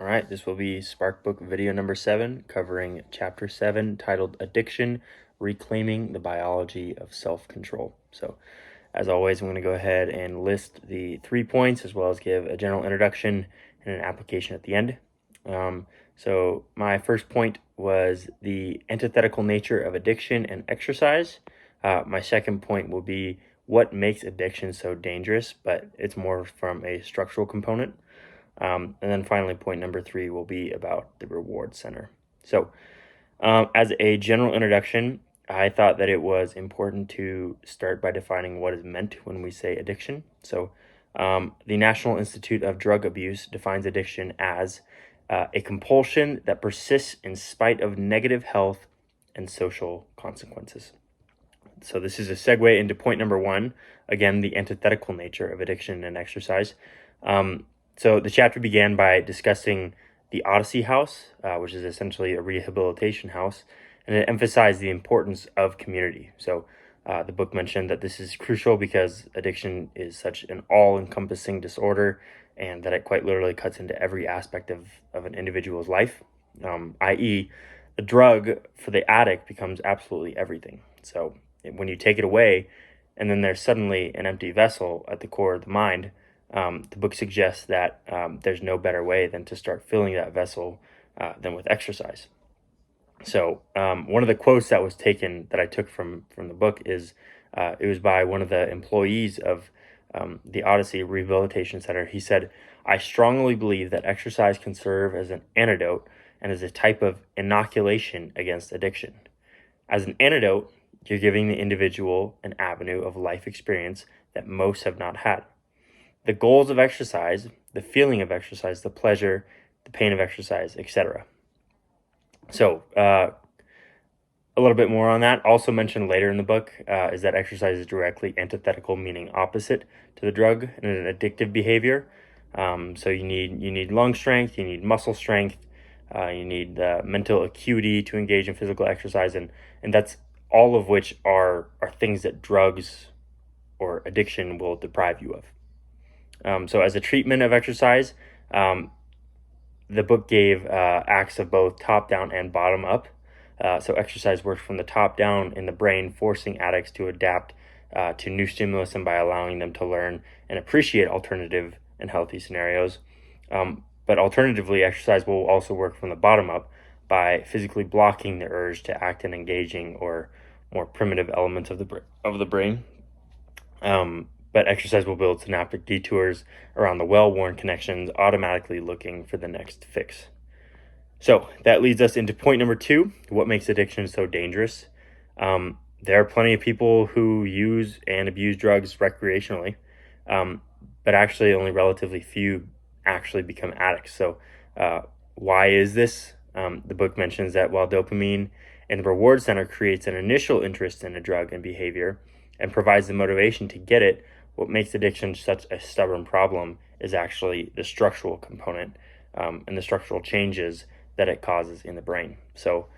right, this will be Sparkbook video number 7, covering chapter 7, titled Addiction, Reclaiming the Biology of Self-Control. So, as always, I'm going to go ahead and list the 3 points, as well as give a general introduction and an application at the end. So my first point was the antithetical nature of addiction and exercise. My second point will be what makes addiction so dangerous, but it's more from a structural component. And then finally, point number 3 will be about the reward center. So as a general introduction, I thought that it was important to start by defining what is meant when we say addiction. So the National Institute of Drug Abuse defines addiction as a compulsion that persists in spite of negative health and social consequences. So this is a segue into point number 1, again, the antithetical nature of addiction and exercise. So the chapter began by discussing the Odyssey House, which is essentially a rehabilitation house, and it emphasized the importance of community. So the book mentioned that this is crucial because addiction is such an all-encompassing disorder, and that it quite literally cuts into every aspect of an individual's life, i.e., the drug for the addict becomes absolutely everything. So when you take it away, and then there's suddenly an empty vessel at the core of the mind, the book suggests that there's no better way than to start filling that vessel than with exercise. So one of the quotes that was taken, that I took from the book, is it was by one of the employees of the Odyssey Rehabilitation Center. He said, "I strongly believe that exercise can serve as an antidote and as a type of inoculation against addiction. As an antidote, you're giving the individual an avenue of life experience that most have not had. The goals of exercise, the feeling of exercise, the pleasure, the pain of exercise, etc." So a little bit more on that. Also mentioned later in the book is that exercise is directly antithetical, meaning opposite to the drug and an addictive behavior. So you need lung strength, you need muscle strength, you need mental acuity to engage in physical exercise, and that's all of which are things that drugs or addiction will deprive you of. So as a treatment of exercise, the book gave acts of both top down and bottom up. So exercise works from the top down in the brain, forcing addicts to adapt to new stimulus and by allowing them to learn and appreciate alternative and healthy scenarios. But alternatively, exercise will also work from the bottom up by physically blocking the urge to act in engaging or more primitive elements of the brain. But exercise will build synaptic detours around the well-worn connections, automatically looking for the next fix. So that leads us into point number 2, what makes addiction so dangerous. There are plenty of people who use and abuse drugs recreationally, but actually only relatively few actually become addicts. So why is this? The book mentions that while dopamine in the reward center creates an initial interest in a drug and behavior and provides the motivation to get it, what makes addiction such a stubborn problem is actually the structural component and the structural changes that it causes in the brain. So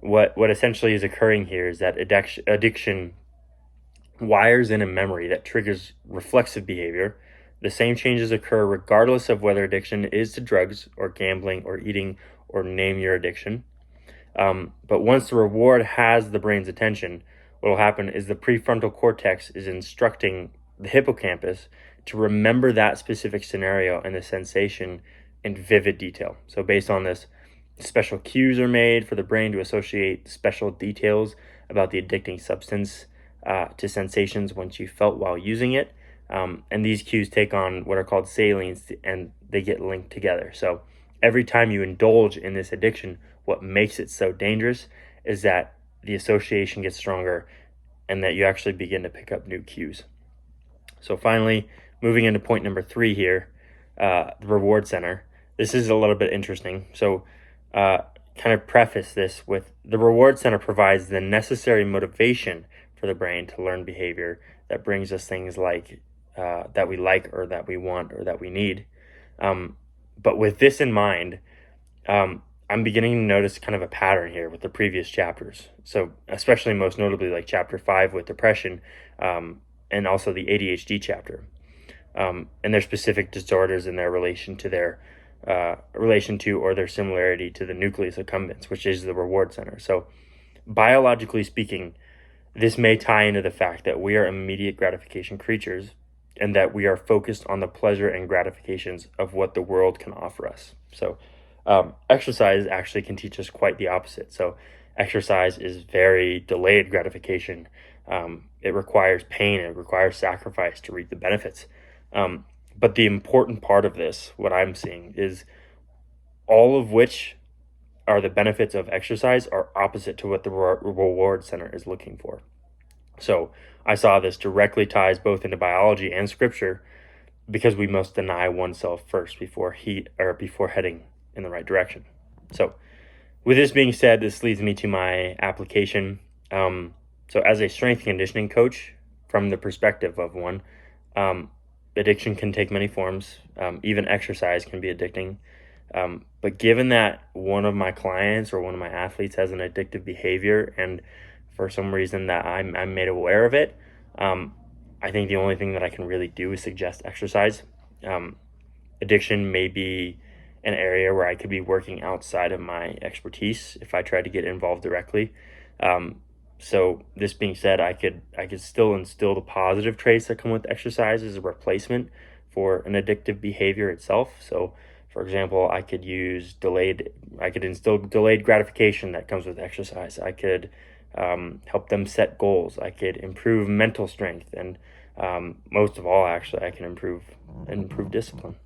what essentially is occurring here is that addiction wires in a memory that triggers reflexive behavior. The same changes occur regardless of whether addiction is to drugs or gambling or eating or name your addiction. But once the reward has the brain's attention, what will happen is the prefrontal cortex is instructing the hippocampus to remember that specific scenario and the sensation in vivid detail. So based on this, special cues are made for the brain to associate special details about the addicting substance to sensations once you felt while using it. And these cues take on what are called salience, and they get linked together. So every time you indulge in this addiction, what makes it so dangerous is that the association gets stronger and that you actually begin to pick up new cues. So finally, moving into point number 3 here, the reward center. This is a little bit interesting. So kind of preface this with the reward center provides the necessary motivation for the brain to learn behavior that brings us things like that we like or that we want or that we need. But with this in mind, I'm beginning to notice kind of a pattern here with the previous chapters. So especially most notably like chapter 5 with depression, and also the ADHD chapter, and their specific disorders and their relation to their relation to or their similarity to the nucleus accumbens, which is the reward center. So biologically speaking, this may tie into the fact that we are immediate gratification creatures and that we are focused on the pleasure and gratifications of what the world can offer us. So exercise actually can teach us quite the opposite. So exercise is very delayed gratification. It requires pain, it requires sacrifice to reap the benefits. But the important part of this, what I'm seeing, is all of which are the benefits of exercise are opposite to what the reward center is looking for. So I saw this directly ties both into biology and scripture, because we must deny oneself first before heading in the right direction. So with this being said, this leads me to my application. So as a strength conditioning coach, from the perspective of one, addiction can take many forms. Even exercise can be addicting. But given that one of my clients or one of my athletes has an addictive behavior, and for some reason that I'm made aware of it, I think the only thing that I can really do is suggest exercise. Addiction may be an area where I could be working outside of my expertise if I tried to get involved directly. So this being said, I could still instill the positive traits that come with exercise as a replacement for an addictive behavior itself. So for example, I could instill delayed gratification that comes with exercise. I could help them set goals. I could improve mental strength, and most of all, actually, I can improve discipline.